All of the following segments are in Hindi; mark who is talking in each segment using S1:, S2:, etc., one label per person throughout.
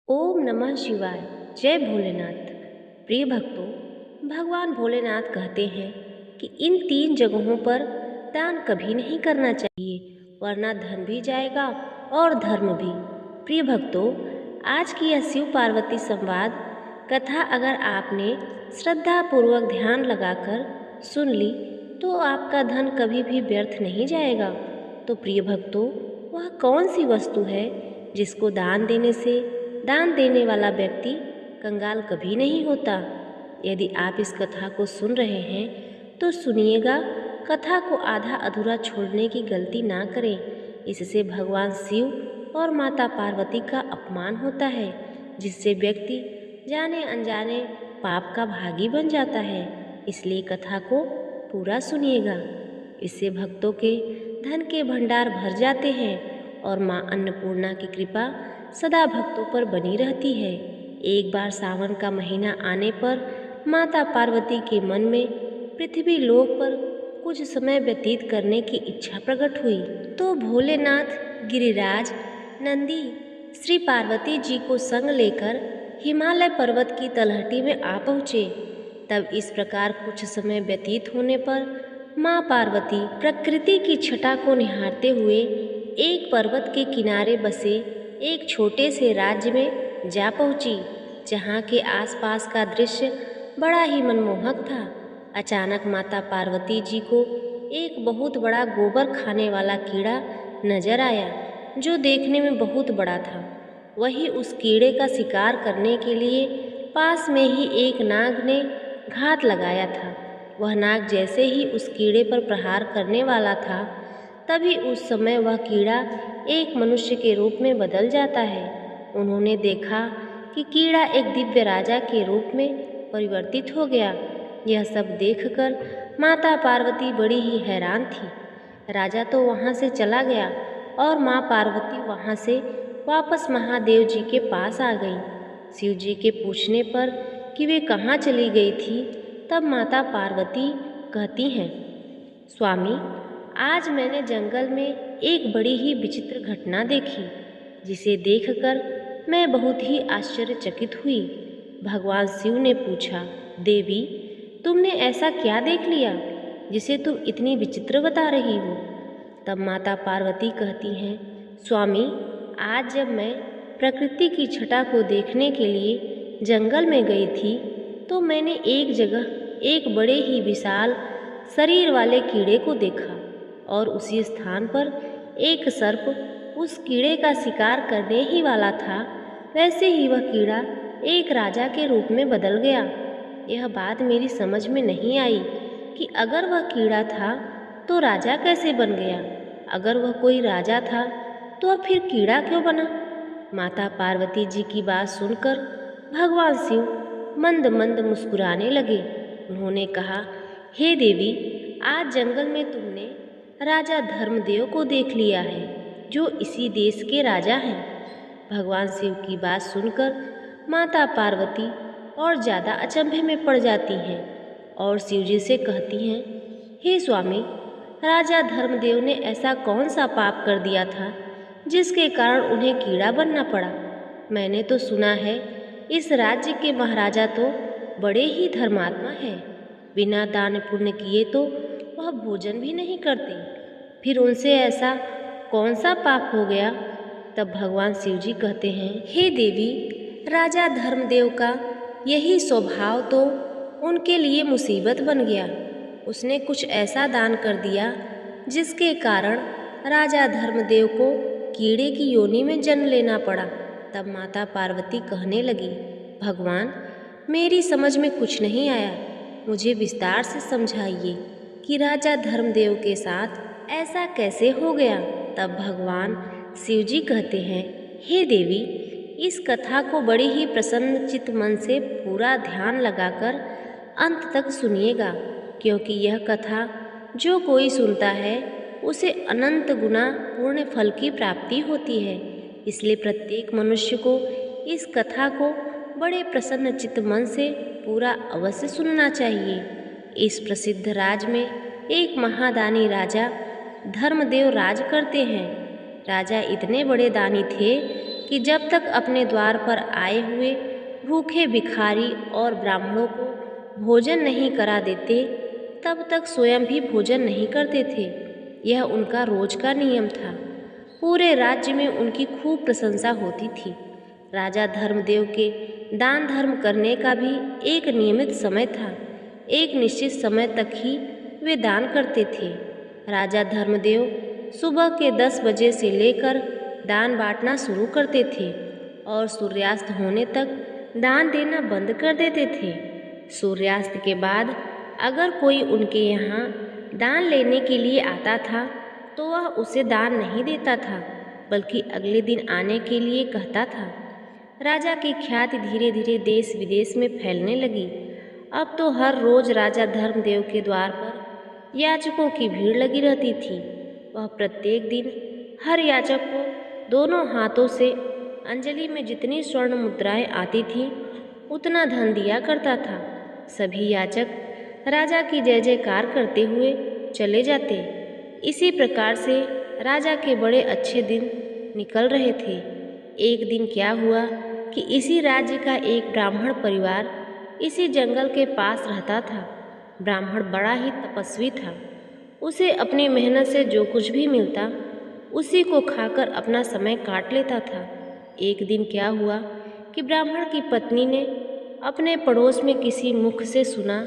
S1: ओम नमः शिवाय। जय भोलेनाथ। प्रिय भक्तों, भगवान भोलेनाथ कहते हैं कि इन तीन जगहों पर दान कभी नहीं करना चाहिए, वरना धन भी जाएगा और धर्म भी। प्रिय भक्तों, आज की यह शिव पार्वती संवाद कथा अगर आपने श्रद्धा पूर्वक ध्यान लगाकर सुन ली तो आपका धन कभी भी व्यर्थ नहीं जाएगा। तो प्रिय भक्तों, वह कौन सी वस्तु है जिसको दान देने वाला व्यक्ति कंगाल कभी नहीं होता? यदि आप इस कथा को सुन रहे हैं तो सुनिएगा, कथा को आधा अधूरा छोड़ने की गलती ना करें। इससे भगवान शिव और माता पार्वती का अपमान होता है, जिससे व्यक्ति जाने अनजाने पाप का भागी बन जाता है। इसलिए कथा को पूरा सुनिएगा। इससे भक्तों के धन के भंडार भर जाते हैं और माँ अन्नपूर्णा की कृपा सदा भक्तों पर बनी रहती है। एक बार सावन का महीना आने पर माता पार्वती के मन में पृथ्वी लोक पर कुछ समय व्यतीत करने की इच्छा प्रकट हुई। तो भोलेनाथ, गिरिराज, नंदी श्री पार्वती जी को संग लेकर हिमालय पर्वत की तलहटी में आ पहुँचे। तब इस प्रकार कुछ समय व्यतीत होने पर माँ पार्वती प्रकृति की छटा को निहारते हुए एक पर्वत के किनारे बसे एक छोटे से राज्य में जा पहुंची, जहाँ के आसपास का दृश्य बड़ा ही मनमोहक था। अचानक माता पार्वती जी को एक बहुत बड़ा गोबर खाने वाला कीड़ा नजर आया, जो देखने में बहुत बड़ा था। वही उस कीड़े का शिकार करने के लिए पास में ही एक नाग ने घात लगाया था। वह नाग जैसे ही उस कीड़े पर प्रहार करने वाला था, तभी उस समय वह कीड़ा एक मनुष्य के रूप में बदल जाता है। उन्होंने देखा कि कीड़ा एक दिव्य राजा के रूप में परिवर्तित हो गया। यह सब देखकर माता पार्वती बड़ी ही हैरान थी। राजा तो वहाँ से चला गया और माँ पार्वती वहाँ से वापस महादेव जी के पास आ गई। शिव जी के पूछने पर कि वे कहाँ चली गई थी, तब माता पार्वती कहती हैं, स्वामी, आज मैंने जंगल में एक बड़ी ही विचित्र घटना देखी, जिसे देखकर मैं बहुत ही आश्चर्यचकित हुई। भगवान शिव ने पूछा, देवी, तुमने ऐसा क्या देख लिया जिसे तुम इतनी विचित्र बता रही हो? तब माता पार्वती कहती हैं, स्वामी, आज जब मैं प्रकृति की छटा को देखने के लिए जंगल में गई थी तो मैंने एक जगह एक बड़े ही विशाल शरीर वाले कीड़े को देखा और उसी स्थान पर एक सर्प उस कीड़े का शिकार करने ही वाला था। वैसे ही वह कीड़ा एक राजा के रूप में बदल गया। यह बात मेरी समझ में नहीं आई कि अगर वह कीड़ा था तो राजा कैसे बन गया? अगर वह कोई राजा था तो फिर कीड़ा क्यों बना? माता पार्वती जी की बात सुनकर भगवान शिव मंद मंद मुस्कुराने लगे। उन्होंने कहा, हे देवी, आज जंगल में तुमने राजा धर्मदेव को देख लिया है, जो इसी देश के राजा हैं। भगवान शिव की बात सुनकर माता पार्वती और ज़्यादा अचंभे में पड़ जाती हैं और शिव जी से कहती हैं, हे स्वामी, राजा धर्मदेव ने ऐसा कौन सा पाप कर दिया था जिसके कारण उन्हें कीड़ा बनना पड़ा? मैंने तो सुना है इस राज्य के महाराजा तो बड़े ही धर्मात्मा हैं, बिना दान पुण्य किए तो वह भोजन भी नहीं करते। फिर उनसे ऐसा कौन सा पाप हो गया? तब भगवान शिव जी कहते हैं, हे देवी, राजा धर्मदेव का यही स्वभाव तो उनके लिए मुसीबत बन गया। उसने कुछ ऐसा दान कर दिया जिसके कारण राजा धर्मदेव को कीड़े की योनि में जन्म लेना पड़ा। तब माता पार्वती कहने लगी, भगवान, मेरी समझ में कुछ नहीं आया, मुझे विस्तार से समझाइए कि राजा धर्मदेव के साथ ऐसा कैसे हो गया? तब भगवान शिव जी कहते हैं, हे देवी, इस कथा को बड़ी ही प्रसन्न चित्त मन से पूरा ध्यान लगाकर अंत तक सुनिएगा, क्योंकि यह कथा जो कोई सुनता है उसे अनंत गुना पूर्ण फल की प्राप्ति होती है। इसलिए प्रत्येक मनुष्य को इस कथा को बड़े प्रसन्न चित्त मन से पूरा अवश्य सुनना चाहिए। इस प्रसिद्ध राज में एक महादानी राजा धर्मदेव राज करते हैं। राजा इतने बड़े दानी थे कि जब तक अपने द्वार पर आए हुए भूखे भिखारी और ब्राह्मणों को भोजन नहीं करा देते, तब तक स्वयं भी भोजन नहीं करते थे। यह उनका रोज का नियम था। पूरे राज्य में उनकी खूब प्रशंसा होती थी। राजा धर्मदेव के दान धर्म करने का भी एक नियमित समय था। एक निश्चित समय तक ही वे दान करते थे। राजा धर्मदेव सुबह के 10 बजे से लेकर दान बांटना शुरू करते थे और सूर्यास्त होने तक दान देना बंद कर देते थे। सूर्यास्त के बाद अगर कोई उनके यहाँ दान लेने के लिए आता था तो वह उसे दान नहीं देता था, बल्कि अगले दिन आने के लिए कहता था। राजा की ख्याति धीरे धीरे देश विदेश में फैलने लगी। अब तो हर रोज राजा धर्मदेव के द्वार पर याचकों की भीड़ लगी रहती थी। वह प्रत्येक दिन हर याचक को दोनों हाथों से अंजलि में जितनी स्वर्ण मुद्राएं आती थीं, उतना धन दिया करता था। सभी याचक राजा की जय जयकार करते हुए चले जाते। इसी प्रकार से राजा के बड़े अच्छे दिन निकल रहे थे। एक दिन क्या हुआ कि इसी राज्य का एक ब्राह्मण परिवार इसी जंगल के पास रहता था। ब्राह्मण बड़ा ही तपस्वी था। उसे अपनी मेहनत से जो कुछ भी मिलता उसी को खाकर अपना समय काट लेता था। एक दिन क्या हुआ कि ब्राह्मण की पत्नी ने अपने पड़ोस में किसी मुख से सुना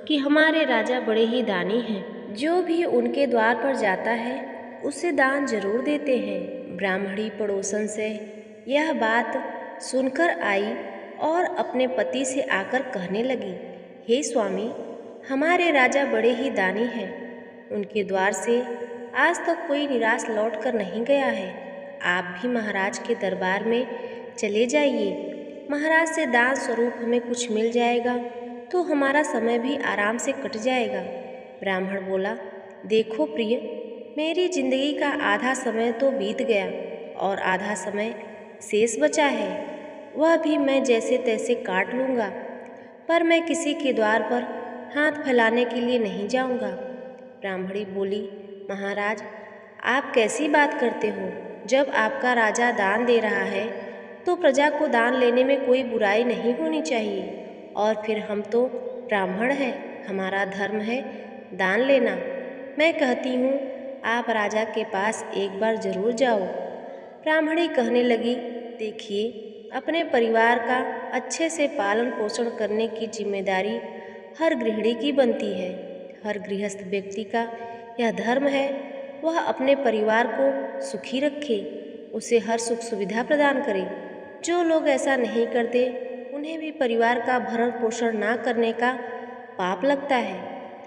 S1: कि हमारे राजा बड़े ही दानी हैं। जो भी उनके द्वार पर जाता है उसे दान जरूर देते हैं। ब्राह्मणी पड़ोसन से यह बात सुनकर आई और अपने पति से आकर कहने लगी, हे स्वामी, हमारे राजा बड़े ही दानी हैं। उनके द्वार से आज तक कोई निराश लौट कर नहीं गया है। आप भी महाराज के दरबार में चले जाइए। महाराज से दान स्वरूप हमें कुछ मिल जाएगा तो हमारा समय भी आराम से कट जाएगा। ब्राह्मण बोला, देखो प्रिय, मेरी जिंदगी का आधा समय तो बीत गया और आधा समय शेष बचा है। वह भी मैं जैसे तैसे काट लूँगा, पर मैं किसी के द्वार पर हाथ फैलाने के लिए नहीं जाऊँगा। ब्राह्मणी बोली, महाराज, आप कैसी बात करते हो? जब आपका राजा दान दे रहा है तो प्रजा को दान लेने में कोई बुराई नहीं होनी चाहिए। और फिर हम तो ब्राह्मण हैं, हमारा धर्म है दान लेना। मैं कहती हूँ आप राजा के पास एक बार जरूर जाओ। ब्राह्मणी कहने लगी, देखिए, अपने परिवार का अच्छे से पालन पोषण करने की जिम्मेदारी हर गृहिणी की बनती है। हर गृहस्थ व्यक्ति का यह धर्म है, वह अपने परिवार को सुखी रखे, उसे हर सुख सुविधा प्रदान करे। जो लोग ऐसा नहीं करते उन्हें भी परिवार का भरण पोषण ना करने का पाप लगता है।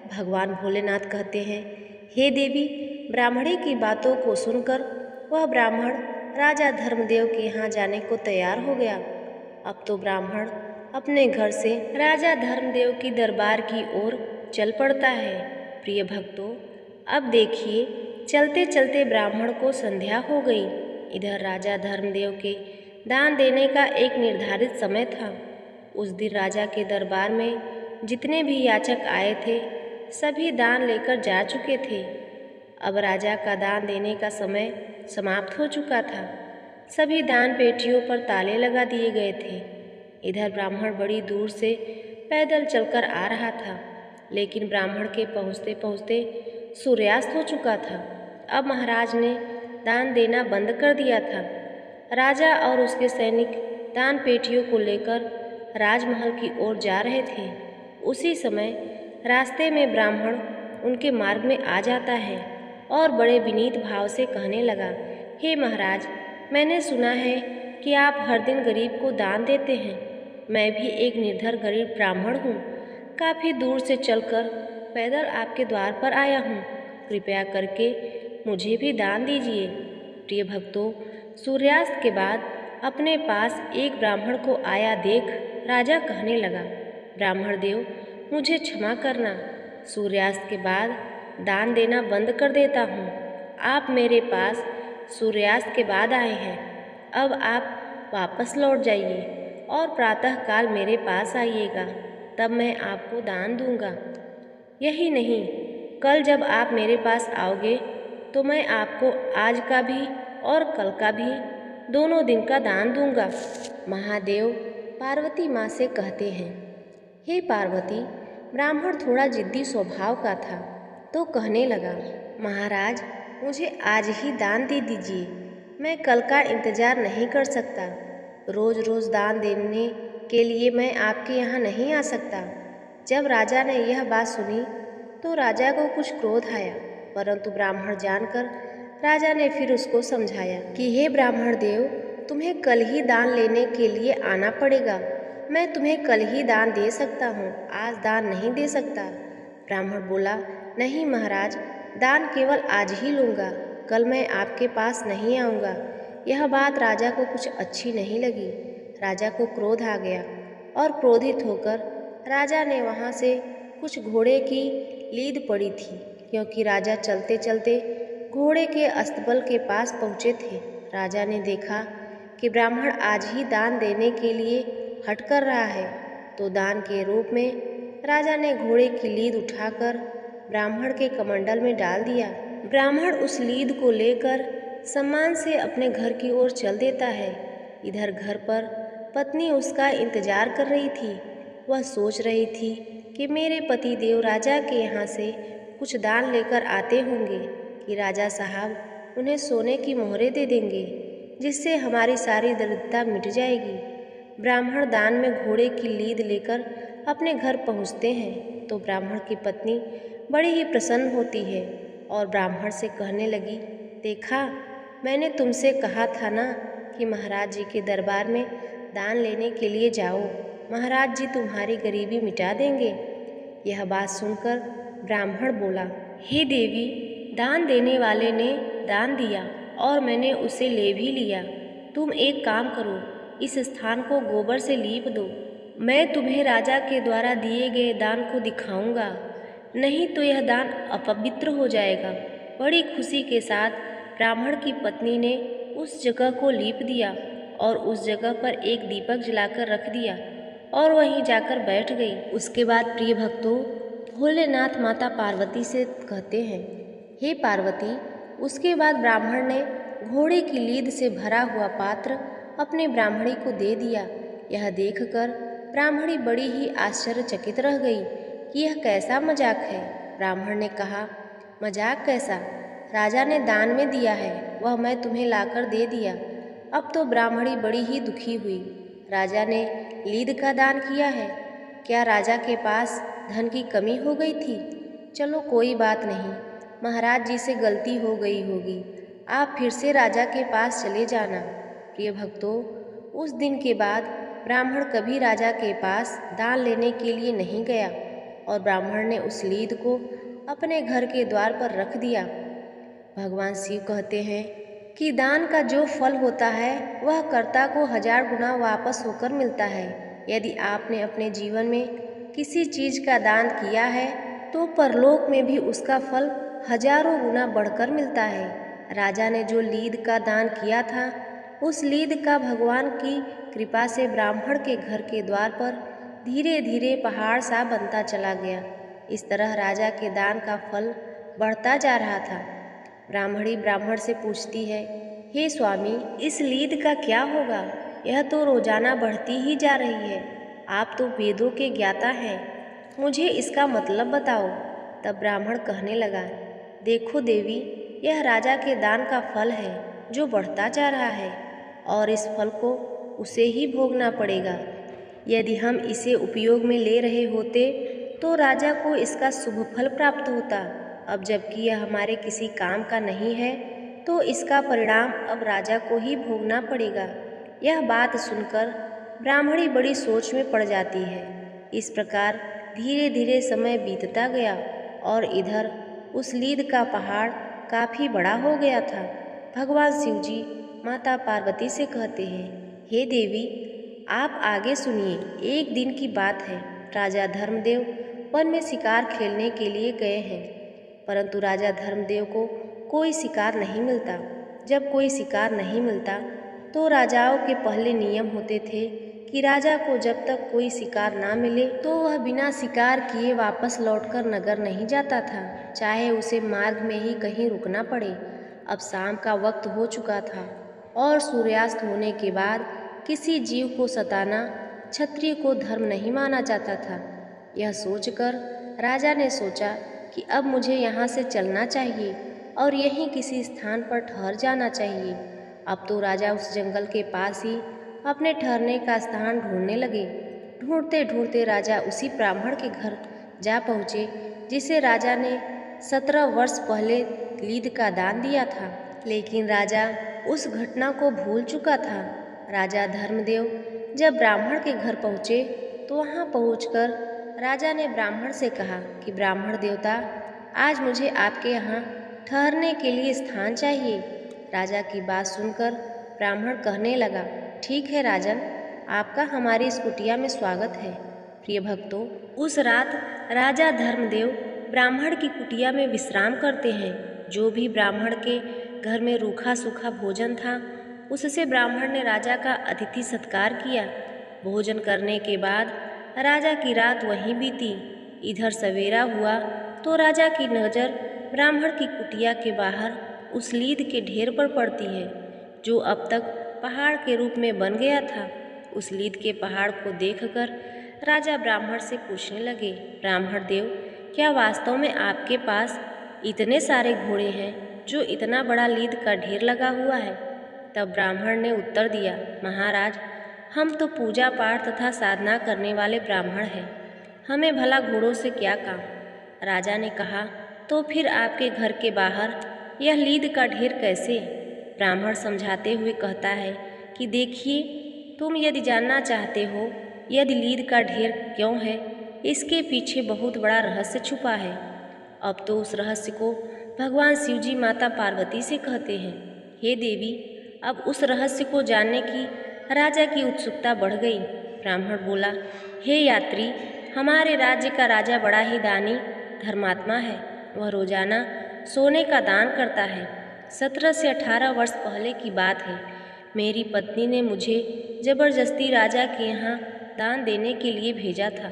S1: भगवान भोलेनाथ कहते हैं, हे देवी, ब्राह्मणी की बातों को सुनकर वह ब्राह्मण राजा धर्मदेव के यहाँ जाने को तैयार हो गया। अब तो ब्राह्मण अपने घर से राजा धर्मदेव की दरबार की ओर चल पड़ता है। प्रिय भक्तों, अब देखिए, चलते चलते ब्राह्मण को संध्या हो गई। इधर राजा धर्मदेव के दान देने का एक निर्धारित समय था। उस दिन राजा के दरबार में जितने भी याचक आए थे सभी दान लेकर जा चुके थे। अब राजा का दान देने का समय समाप्त हो चुका था। सभी दान पेटियों पर ताले लगा दिए गए थे। इधर ब्राह्मण बड़ी दूर से पैदल चलकर आ रहा था, लेकिन ब्राह्मण के पहुँचते पहुँचते सूर्यास्त हो चुका था। अब महाराज ने दान देना बंद कर दिया था। राजा और उसके सैनिक दान पेटियों को लेकर राजमहल की ओर जा रहे थे। उसी समय रास्ते में ब्राह्मण उनके मार्ग में आ जाता है और बड़े विनीत भाव से कहने लगा, हे महाराज, मैंने सुना है कि आप हर दिन गरीब को दान देते हैं। मैं भी एक निर्धर गरीब ब्राह्मण हूँ। काफ़ी दूर से चलकर पैदल आपके द्वार पर आया हूँ। कृपया करके मुझे भी दान दीजिए। प्रिय भक्तों, सूर्यास्त के बाद अपने पास एक ब्राह्मण को आया देख राजा कहने लगा, ब्राह्मण देव, मुझे क्षमा करना, सूर्यास्त के बाद दान देना बंद कर देता हूँ। आप मेरे पास सूर्यास्त के बाद आए हैं, अब आप वापस लौट जाइए और प्रातःकाल मेरे पास आइएगा, तब मैं आपको दान दूंगा। यही नहीं, कल जब आप मेरे पास आओगे तो मैं आपको आज का भी और कल का भी दोनों दिन का दान दूंगा। महादेव पार्वती माँ से कहते हैं, हे पार्वती, ब्राह्मण थोड़ा जिद्दी स्वभाव का था तो कहने लगा, महाराज मुझे आज ही दान दे दीजिए, मैं कल का इंतजार नहीं कर सकता। रोज रोज दान देने के लिए मैं आपके यहाँ नहीं आ सकता। जब राजा ने यह बात सुनी तो राजा को कुछ क्रोध आया, परंतु ब्राह्मण जानकर राजा ने फिर उसको समझाया कि हे ब्राह्मण देव, तुम्हें कल ही दान लेने के लिए आना पड़ेगा। मैं तुम्हें कल ही दान दे सकता हूँ, आज दान नहीं दे सकता। ब्राह्मण बोला, नहीं महाराज, दान केवल आज ही लूँगा, कल मैं आपके पास नहीं आऊँगा। यह बात राजा को कुछ अच्छी नहीं लगी। राजा को क्रोध आ गया और क्रोधित होकर राजा ने वहाँ से कुछ घोड़े की लीद पड़ी थी, क्योंकि राजा चलते चलते घोड़े के अस्तबल के पास पहुँचे थे। राजा ने देखा कि ब्राह्मण आज ही दान देने के लिए हट कर रहा है, तो दान के रूप में राजा ने घोड़े की लीद उठाकर ब्राह्मण के कमंडल में डाल दिया। ब्राह्मण उस लीद को लेकर सम्मान से अपने घर की ओर चल देता है। इधर घर पर पत्नी उसका इंतजार कर रही थी। वह सोच रही थी कि मेरे पति देव राजा के यहाँ से कुछ दान लेकर आते होंगे कि राजा साहब उन्हें सोने की मोहरें दे देंगे, जिससे हमारी सारी दरिद्रता मिट जाएगी। ब्राह्मण दान में घोड़े की लीद लेकर अपने घर पहुँचते हैं तो ब्राह्मण की पत्नी बड़ी ही प्रसन्न होती है और ब्राह्मण से कहने लगी, देखा, मैंने तुमसे कहा था ना कि महाराज जी के दरबार में दान लेने के लिए जाओ, महाराज जी तुम्हारी गरीबी मिटा देंगे। यह बात सुनकर ब्राह्मण बोला, हे देवी, दान देने वाले ने दान दिया और मैंने उसे ले भी लिया। तुम एक काम करो, इस स्थान को गोबर से लीप दो। मैं तुम्हें राजा के द्वारा दिए गए दान को दिखाऊंगा, नहीं तो यह दान अपवित्र हो जाएगा। बड़ी खुशी के साथ ब्राह्मण की पत्नी ने उस जगह को लीप दिया और उस जगह पर एक दीपक जलाकर रख दिया और वहीं जाकर बैठ गई। उसके बाद प्रिय भक्तों, भोलेनाथ माता पार्वती से कहते हैं, हे पार्वती, उसके बाद ब्राह्मण ने घोड़े की लीद से भरा हुआ पात्र अपने ब्राह्मणी को दे दिया। यह देखकर ब्राह्मणी बड़ी ही आश्चर्यचकित रह गई कि यह कैसा मजाक है। ब्राह्मण ने कहा, मजाक कैसा, राजा ने दान में दिया है, वह मैं तुम्हें लाकर दे दिया। अब तो ब्राह्मणी बड़ी ही दुखी हुई। राजा ने लीद का दान किया है, क्या राजा के पास धन की कमी हो गई थी? चलो कोई बात नहीं, महाराज जी से गलती हो गई होगी, आप फिर से राजा के पास चले जाना। प्रिय भक्तों, उस दिन के बाद ब्राह्मण कभी राजा के पास दान लेने के लिए नहीं गया और ब्राह्मण ने उस लीद को अपने घर के द्वार पर रख दिया। भगवान शिव कहते हैं कि दान का जो फल होता है वह कर्ता को 1000 गुना वापस होकर मिलता है। यदि आपने अपने जीवन में किसी चीज़ का दान किया है तो परलोक में भी उसका फल हजारों गुना बढ़कर मिलता है। राजा ने जो लीद का दान किया था, उस लीद का भगवान की कृपा से ब्राह्मण के घर के द्वार पर धीरे धीरे पहाड़ सा बनता चला गया। इस तरह राजा के दान का फल बढ़ता जा रहा था। ब्राह्मणी ब्राह्मण से पूछती है, हे स्वामी, इस लीद का क्या होगा? यह तो रोजाना बढ़ती ही जा रही है। आप तो वेदों के ज्ञाता हैं, मुझे इसका मतलब बताओ। तब ब्राह्मण कहने लगा, देखो देवी, यह राजा के दान का फल है जो बढ़ता जा रहा है और इस फल को उसे ही भोगना पड़ेगा। यदि हम इसे उपयोग में ले रहे होते तो राजा को इसका शुभ फल प्राप्त होता। अब जबकि यह हमारे किसी काम का नहीं है तो इसका परिणाम अब राजा को ही भोगना पड़ेगा। यह बात सुनकर ब्राह्मणी बड़ी सोच में पड़ जाती है। इस प्रकार धीरे धीरे समय बीतता गया और इधर उस लीद का पहाड़ काफ़ी बड़ा हो गया था। भगवान शिव जी माता पार्वती से कहते हैं, हे देवी, आप आगे सुनिए। एक दिन की बात है, राजा धर्मदेव वन में शिकार खेलने के लिए गए हैं, परंतु राजा धर्मदेव को कोई शिकार नहीं मिलता। जब कोई शिकार नहीं मिलता तो राजाओं के पहले नियम होते थे कि राजा को जब तक कोई शिकार ना मिले तो वह बिना शिकार किए वापस लौटकर नगर नहीं जाता था, चाहे उसे मार्ग में ही कहीं रुकना पड़े। अब शाम का वक्त हो चुका था और सूर्यास्त होने के बाद किसी जीव को सताना क्षत्रिय को धर्म नहीं माना जाता था। यह सोचकर राजा ने सोचा कि अब मुझे यहाँ से चलना चाहिए और यहीं किसी स्थान पर ठहर जाना चाहिए। अब तो राजा उस जंगल के पास ही अपने ठहरने का स्थान ढूंढने लगे। ढूंढते ढूंढते राजा उसी ब्राह्मण के घर जा पहुँचे जिसे राजा ने 17 वर्ष पहले लीद का दान दिया था। लेकिन राजा उस घटना को भूल चुका था। राजा धर्मदेव जब ब्राह्मण के घर पहुँचे तो वहाँ पहुँचकर राजा ने ब्राह्मण से कहा कि ब्राह्मण देवता, आज मुझे आपके यहाँ ठहरने के लिए स्थान चाहिए। राजा की बात सुनकर ब्राह्मण कहने लगा, ठीक है राजन, आपका हमारी इस कुटिया में स्वागत है। प्रिय भक्तों, उस रात राजा धर्मदेव ब्राह्मण की कुटिया में विश्राम करते हैं। जो भी ब्राह्मण के घर में रूखा सूखा भोजन था उससे ब्राह्मण ने राजा का अतिथि सत्कार किया। भोजन करने के बाद राजा की रात वहीं बीती। इधर सवेरा हुआ तो राजा की नज़र ब्राह्मण की कुटिया के बाहर उस लीद के ढेर पर पड़ती है जो अब तक पहाड़ के रूप में बन गया था। उस लीद के पहाड़ को देखकर राजा ब्राह्मण से पूछने लगे, ब्राह्मण देव, क्या वास्तव में आपके पास इतने सारे घोड़े हैं जो इतना बड़ा लीद का ढेर लगा हुआ है? तब ब्राह्मण ने उत्तर दिया, महाराज, हम तो पूजा पाठ तथा साधना करने वाले ब्राह्मण हैं, हमें भला घोड़ों से क्या काम। राजा ने कहा, तो फिर आपके घर के बाहर यह लीद का ढेर कैसे? ब्राह्मण समझाते हुए कहता है कि देखिए, तुम यदि जानना चाहते हो यदि लीद का ढेर क्यों है, इसके पीछे बहुत बड़ा रहस्य छुपा है। अब तो उस रहस्य को भगवान शिवजी माता पार्वती से कहते हैं। हे देवी, अब उस रहस्य को जानने की राजा की उत्सुकता बढ़ गई। ब्राह्मण बोला, हे यात्री, हमारे राज्य का राजा बड़ा ही दानी धर्मात्मा है। वह रोजाना सोने का दान करता है। 17 से 18 वर्ष पहले की बात है। मेरी पत्नी ने मुझे जबरदस्ती राजा के यहाँ दान देने के लिए भेजा था।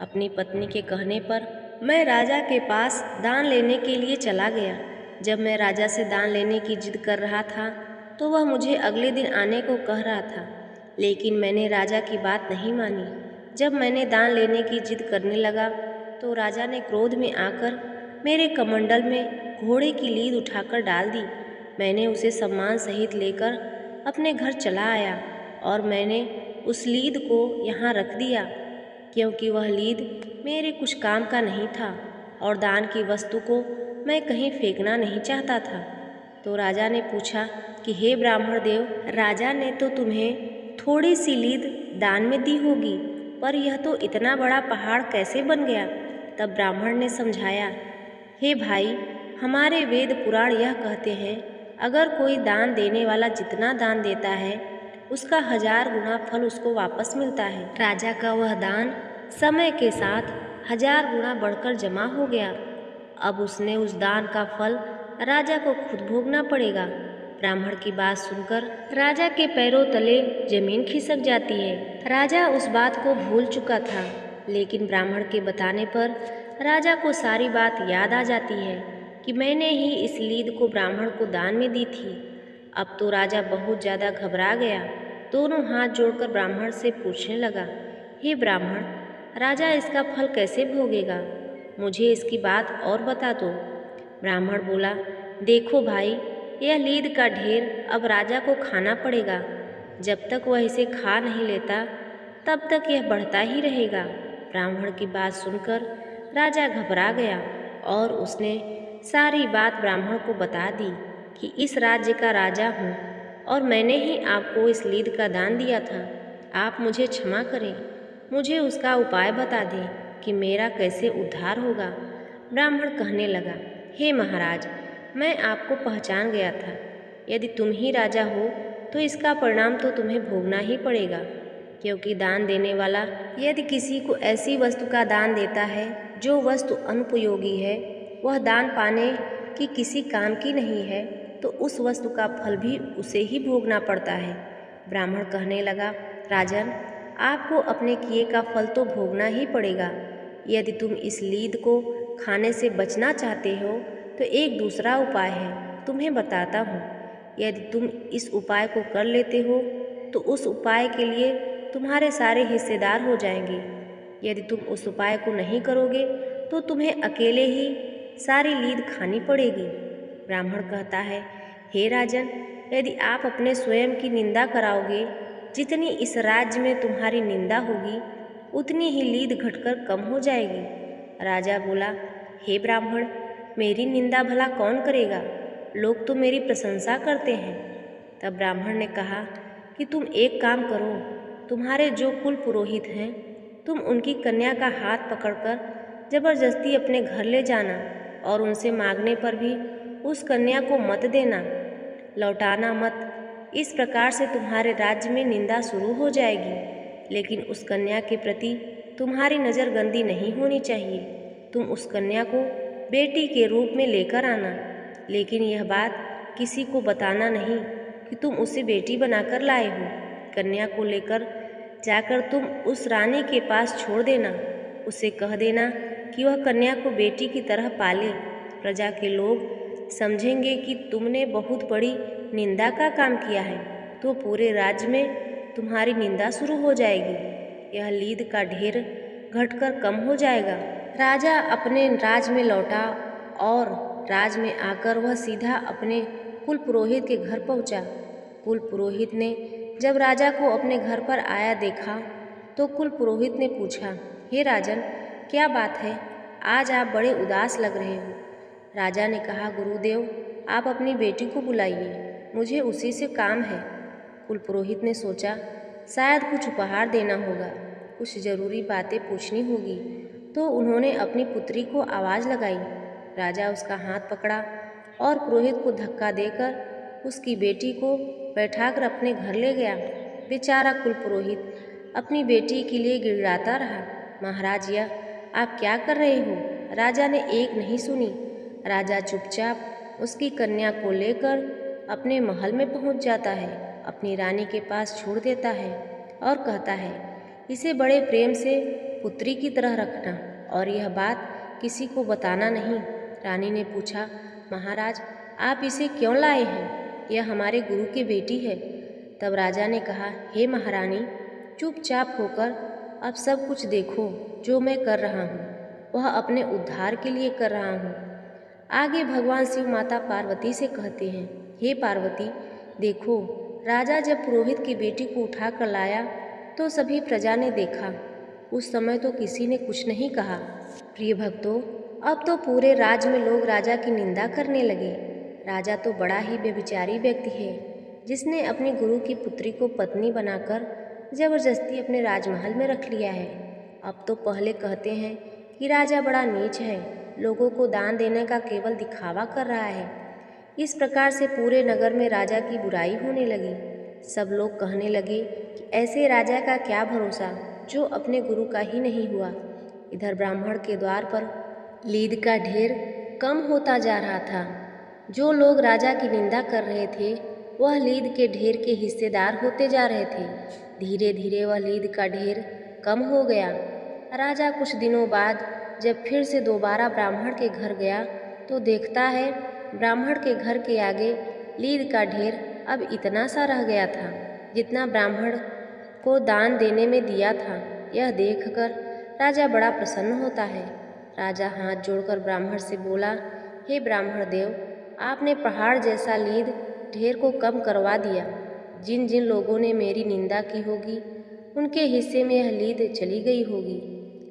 S1: अपनी पत्नी के कहने पर मैं राजा के पास दान लेने के लिए चला गया। जब मैं राजा से दान लेने की जिद कर रहा था तो वह मुझे अगले दिन आने को कह रहा था, लेकिन मैंने राजा की बात नहीं मानी। जब मैंने दान लेने की जिद करने लगा तो राजा ने क्रोध में आकर मेरे कमंडल में घोड़े की लीद उठाकर डाल दी। मैंने उसे सम्मान सहित लेकर अपने घर चला आया और मैंने उस लीद को यहाँ रख दिया, क्योंकि वह लीद मेरे कुछ काम का नहीं था और दान की वस्तु को मैं कहीं फेंकना नहीं चाहता था। तो राजा ने पूछा कि हे ब्राह्मण देव, राजा ने तो तुम्हें थोड़ी सी लीद दान में दी होगी, पर यह तो इतना बड़ा पहाड़ कैसे बन गया? तब ब्राह्मण ने समझाया, हे भाई, हमारे वेद पुराण यह कहते हैं, अगर कोई दान देने वाला जितना दान देता है उसका 1000 गुना फल उसको वापस मिलता है। राजा का वह दान समय के साथ 1000 गुना बढ़कर जमा हो गया। अब उसने उस दान का फल राजा को खुद भोगना पड़ेगा। ब्राह्मण की बात सुनकर राजा के पैरों तले जमीन खिसक जाती है। राजा उस बात को भूल चुका था, लेकिन ब्राह्मण के बताने पर राजा को सारी बात याद आ जाती है कि मैंने ही इस लीद को ब्राह्मण को दान में दी थी। अब तो राजा बहुत ज़्यादा घबरा गया। दोनों हाथ जोड़कर ब्राह्मण से पूछने लगा, हे ब्राह्मण, राजा इसका फल कैसे भोगेगा? मुझे इसकी बात और बता दो। ब्राह्मण बोला, देखो भाई, यह लीद का ढेर अब राजा को खाना पड़ेगा। जब तक वह इसे खा नहीं लेता तब तक यह बढ़ता ही रहेगा। ब्राह्मण की बात सुनकर राजा घबरा गया और उसने सारी बात ब्राह्मण को बता दी कि इस राज्य का राजा हूँ और मैंने ही आपको इस लीद का दान दिया था। आप मुझे क्षमा करें, मुझे उसका उपाय बता दें कि मेरा कैसे उद्धार होगा। ब्राह्मण कहने लगा, हे महाराज, मैं आपको पहचान गया था। यदि तुम ही राजा हो तो इसका परिणाम तो तुम्हें भोगना ही पड़ेगा, क्योंकि दान देने वाला यदि किसी को ऐसी वस्तु का दान देता है जो वस्तु अनुपयोगी है, वह दान पाने की किसी काम की नहीं है, तो उस वस्तु का फल भी उसे ही भोगना पड़ता है। ब्राह्मण कहने लगा, राजन, आपको अपने किए का फल तो भोगना ही पड़ेगा। यदि तुम इस लीद को खाने से बचना चाहते हो तो एक दूसरा उपाय है, तुम्हें बताता हूँ। यदि तुम इस उपाय को कर लेते हो तो उस उपाय के लिए तुम्हारे सारे हिस्सेदार हो जाएंगे। यदि तुम उस उपाय को नहीं करोगे तो तुम्हें अकेले ही सारी लीद खानी पड़ेगी। ब्राह्मण कहता है, हे राजन, यदि आप अपने स्वयं की निंदा कराओगे, जितनी इस राज्य में तुम्हारी निंदा होगी उतनी ही लीद घटकर कम हो जाएगी। राजा बोला, हे ब्राह्मण, मेरी निंदा भला कौन करेगा? लोग तो मेरी प्रशंसा करते हैं। तब ब्राह्मण ने कहा कि तुम एक काम करो, तुम्हारे जो कुल पुरोहित हैं, तुम उनकी कन्या का हाथ पकड़कर जबरदस्ती अपने घर ले जाना और उनसे मांगने पर भी उस कन्या को मत देना, लौटाना मत। इस प्रकार से तुम्हारे राज्य में निंदा शुरू हो जाएगी। लेकिन उस कन्या के प्रति तुम्हारी नज़र गंदी नहीं होनी चाहिए। तुम उस कन्या को बेटी के रूप में लेकर आना, लेकिन यह बात किसी को बताना नहीं कि तुम उसे बेटी बनाकर लाए हो। कन्या को लेकर जाकर तुम उस रानी के पास छोड़ देना। उसे कह देना कि वह कन्या को बेटी की तरह पाले। प्रजा के लोग समझेंगे कि तुमने बहुत बड़ी निंदा का काम किया है, तो पूरे राज्य में तुम्हारी निंदा शुरू हो जाएगी। यह लीद का ढेर घटकर कम हो जाएगा। राजा अपने राज में लौटा और राज में आकर वह सीधा अपने कुल पुरोहित के घर पहुंचा। कुल पुरोहित ने जब राजा को अपने घर पर आया देखा तो कुल पुरोहित ने पूछा, हे राजन, क्या बात है? आज आप बड़े उदास लग रहे हो। राजा ने कहा, गुरुदेव, आप अपनी बेटी को बुलाइए, मुझे उसी से काम है। कुल पुरोहित ने सोचा, शायद कुछ उपहार देना होगा, कुछ जरूरी बातें पूछनी होगी, तो उन्होंने अपनी पुत्री को आवाज़ लगाई। राजा उसका हाथ पकड़ा और पुरोहित को धक्का देकर उसकी बेटी को बैठाकर अपने घर ले गया। बेचारा कुल पुरोहित अपनी बेटी के लिए गिड़गिड़ाता रहा। महाराज, यह आप क्या कर रहे हो? राजा ने एक नहीं सुनी। राजा चुपचाप उसकी कन्या को लेकर अपने महल में पहुंच जाता है, अपनी रानी के पास छोड़ देता है और कहता है, इसे बड़े प्रेम से पुत्री की तरह रखना और यह बात किसी को बताना नहीं। रानी ने पूछा, महाराज, आप इसे क्यों लाए हैं? यह हमारे गुरु की बेटी है। तब राजा ने कहा, हे महारानी, चुपचाप होकर अब सब कुछ देखो। जो मैं कर रहा हूँ वह अपने उद्धार के लिए कर रहा हूँ। आगे भगवान शिव माता पार्वती से कहते हैं, हे पार्वती, देखो, राजा जब पुरोहित की बेटी को उठा कर लाया तो सभी प्रजा ने देखा। उस समय तो किसी ने कुछ नहीं कहा। प्रिय भक्तों, अब तो पूरे राज्य में लोग राजा की निंदा करने लगे। राजा तो बड़ा ही व्यभिचारी व्यक्ति है, जिसने अपनी गुरु की पुत्री को पत्नी बनाकर जबरदस्ती अपने राजमहल में रख लिया है। अब तो पहले कहते हैं कि राजा बड़ा नीच है, लोगों को दान देने का केवल दिखावा कर रहा है। इस प्रकार से पूरे नगर में राजा की बुराई होने लगी। सब लोग कहने लगे कि ऐसे राजा का क्या भरोसा जो अपने गुरु का ही नहीं हुआ। इधर ब्राह्मण के द्वार पर लीद का ढेर कम होता जा रहा था। जो लोग राजा की निंदा कर रहे थे वह लीद के ढेर के हिस्सेदार होते जा रहे थे। धीरे धीरे वह लीद का ढेर कम हो गया। राजा कुछ दिनों बाद जब फिर से दोबारा ब्राह्मण के घर गया तो देखता है ब्राह्मण के घर के आगे लीद का ढेर अब इतना सा रह गया था जितना ब्राह्मण को दान देने में दिया था। यह देखकर राजा बड़ा प्रसन्न होता है। राजा हाथ जोड़कर ब्राह्मण से बोला, हे ब्राह्मण देव, आपने पहाड़ जैसा लीद ढेर को कम करवा दिया। जिन जिन लोगों ने मेरी निंदा की होगी उनके हिस्से में यह लीद चली गई होगी,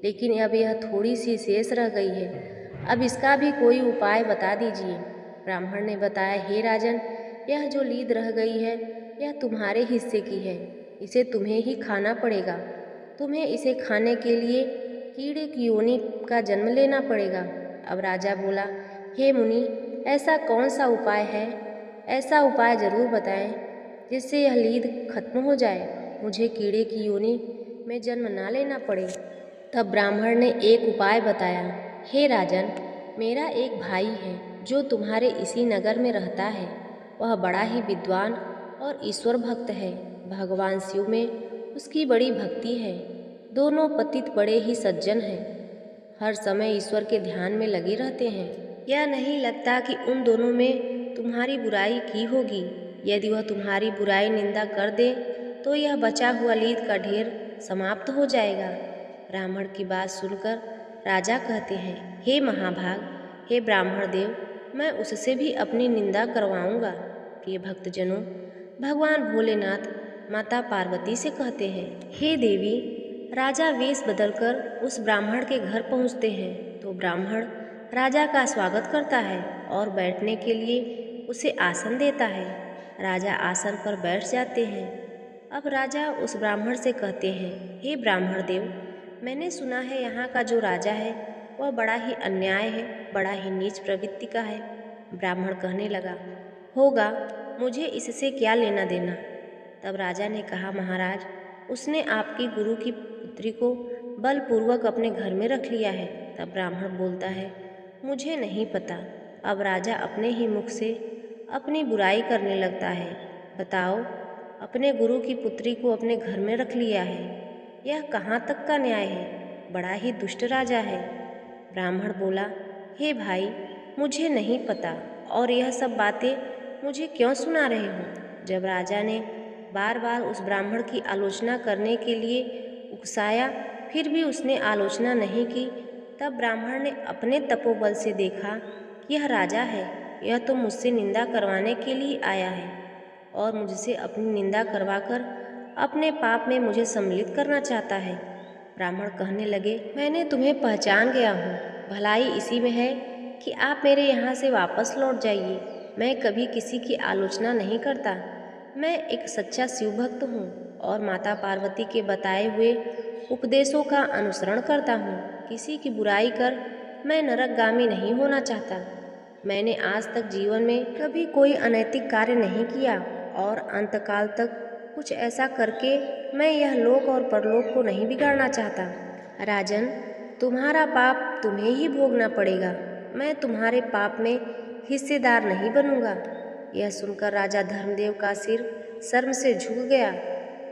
S1: लेकिन अब यह थोड़ी सी शेष रह गई है। अब इसका भी कोई उपाय बता दीजिए। ब्राह्मण ने बताया, हे राजन, यह जो लीद रह गई है यह तुम्हारे हिस्से की है, इसे तुम्हें ही खाना पड़ेगा। तुम्हें इसे खाने के लिए कीड़े की योनि का जन्म लेना पड़ेगा। अब राजा बोला, हे मुनि, ऐसा कौन सा उपाय है? ऐसा उपाय जरूर बताएं जिससे यह लीद खत्म हो जाए, मुझे कीड़े की योनि में जन्म ना लेना पड़े। तब ब्राह्मण ने एक उपाय बताया, हे राजन, मेरा एक भाई है जो तुम्हारे इसी नगर में रहता है। वह बड़ा ही विद्वान और ईश्वर भक्त है। भगवान शिव में उसकी बड़ी भक्ति है। दोनों पतित बड़े ही सज्जन हैं, हर समय ईश्वर के ध्यान में लगे रहते हैं। यह नहीं लगता कि उन दोनों में तुम्हारी बुराई की होगी। यदि वह तुम्हारी बुराई निंदा कर दे तो यह बचा हुआ लीद का ढेर समाप्त हो जाएगा। ब्राह्मण की बात सुनकर राजा कहते हैं, हे महाभाग, हे ब्राह्मण देव, मैं उससे भी अपनी निंदा करवाऊंगा। प्रिय भक्तजनों, भगवान भोलेनाथ माता पार्वती से कहते हैं, हे देवी। राजा वेश बदलकर उस ब्राह्मण के घर पहुंचते हैं तो ब्राह्मण राजा का स्वागत करता है और बैठने के लिए उसे आसन देता है। राजा आसन पर बैठ जाते हैं। अब राजा उस ब्राह्मण से कहते हैं, हे ब्राह्मण देव, मैंने सुना है यहाँ का जो राजा है वह बड़ा ही अन्याय है, बड़ा ही नीच प्रवृत्ति का है। ब्राह्मण कहने लगा, होगा, मुझे इससे क्या लेना देना। तब राजा ने कहा, महाराज, उसने आपकी गुरु की पुत्री को बलपूर्वक अपने घर में रख लिया है। तब ब्राह्मण बोलता है, मुझे नहीं पता। अब राजा अपने ही मुख से अपनी बुराई करने लगता है। बताओ, अपने गुरु की पुत्री को अपने घर में रख लिया है, यह कहाँ तक का न्याय है? बड़ा ही दुष्ट राजा है। ब्राह्मण बोला, हे भाई, मुझे नहीं पता और यह सब बातें मुझे क्यों सुना रहे हो। जब राजा ने बार बार उस ब्राह्मण की आलोचना करने के लिए उकसाया, फिर भी उसने आलोचना नहीं की, तब ब्राह्मण ने अपने तपोबल से देखा कि यह राजा है, यह तो मुझसे निंदा करवाने के लिए आया है और मुझसे अपनी निंदा करवाकर अपने पाप में मुझे सम्मिलित करना चाहता है। ब्राह्मण कहने लगे, मैंने तुम्हें पहचान गया हूँ। भलाई इसी में है कि आप मेरे यहाँ से वापस लौट जाइए। मैं कभी किसी की आलोचना नहीं करता। मैं एक सच्चा शिव भक्त हूँ और माता पार्वती के बताए हुए उपदेशों का अनुसरण करता हूँ। किसी की बुराई कर मैं नरकगामी नहीं होना चाहता। मैंने आज तक जीवन में कभी कोई अनैतिक कार्य नहीं किया और अंतकाल तक कुछ ऐसा करके मैं यह लोक और परलोक को नहीं बिगाड़ना चाहता। राजन, तुम्हारा पाप तुम्हें ही भोगना पड़ेगा। मैं तुम्हारे पाप में हिस्सेदार नहीं बनूंगा। यह सुनकर राजा धर्मदेव का सिर शर्म से झुक गया।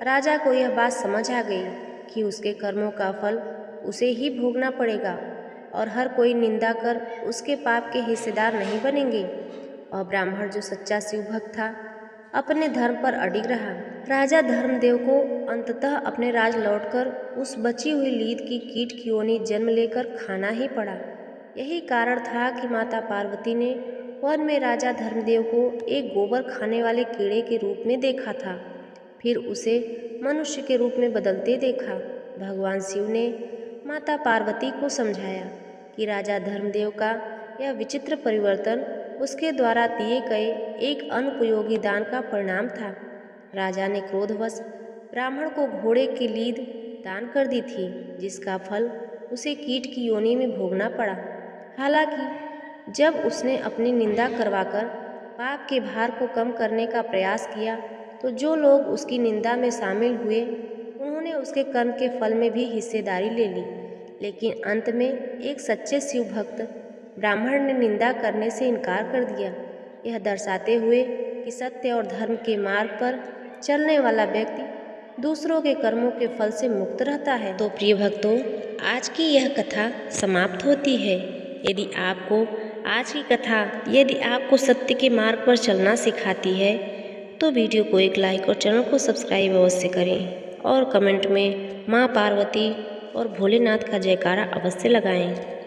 S1: राजा को यह बात समझ आ गई कि उसके कर्मों का फल उसे ही भोगना पड़ेगा और हर कोई निंदा कर उसके पाप के हिस्सेदार नहीं बनेंगे। और ब्राह्मण जो सच्चा शिव भक्त था, अपने धर्म पर अडिग रहा। राजा धर्मदेव को अंततः अपने राज लौटकर उस बची हुई लीद की कीट की योनि जन्म लेकर खाना ही पड़ा। यही कारण था कि माता पार्वती ने वन में राजा धर्मदेव को एक गोबर खाने वाले कीड़े के रूप में देखा था, फिर उसे मनुष्य के रूप में बदलते देखा। भगवान शिव ने माता पार्वती को समझाया कि राजा धर्मदेव का यह विचित्र परिवर्तन उसके द्वारा दिए गए एक अनुपयोगी दान का परिणाम था। राजा ने क्रोधवश ब्राह्मण को घोड़े की लीद दान कर दी थी, जिसका फल उसे कीट की योनि में भोगना पड़ा। हालांकि जब उसने अपनी निंदा करवाकर पाप के भार को कम करने का प्रयास किया तो जो लोग उसकी निंदा में शामिल हुए उन्होंने उसके कर्म के फल में भी हिस्सेदारी ले ली। लेकिन अंत में एक सच्चे शिव भक्त ब्राह्मण ने निंदा करने से इनकार कर दिया, यह दर्शाते हुए कि सत्य और धर्म के मार्ग पर चलने वाला व्यक्ति दूसरों के कर्मों के फल से मुक्त रहता है। तो प्रिय भक्तों, आज की यह कथा समाप्त होती है। यदि आपको सत्य के मार्ग पर चलना सिखाती है तो वीडियो को एक लाइक और चैनल को सब्सक्राइब अवश्य करें और कमेंट में माँ पार्वती और भोलेनाथ का जयकारा अवश्य लगाएं।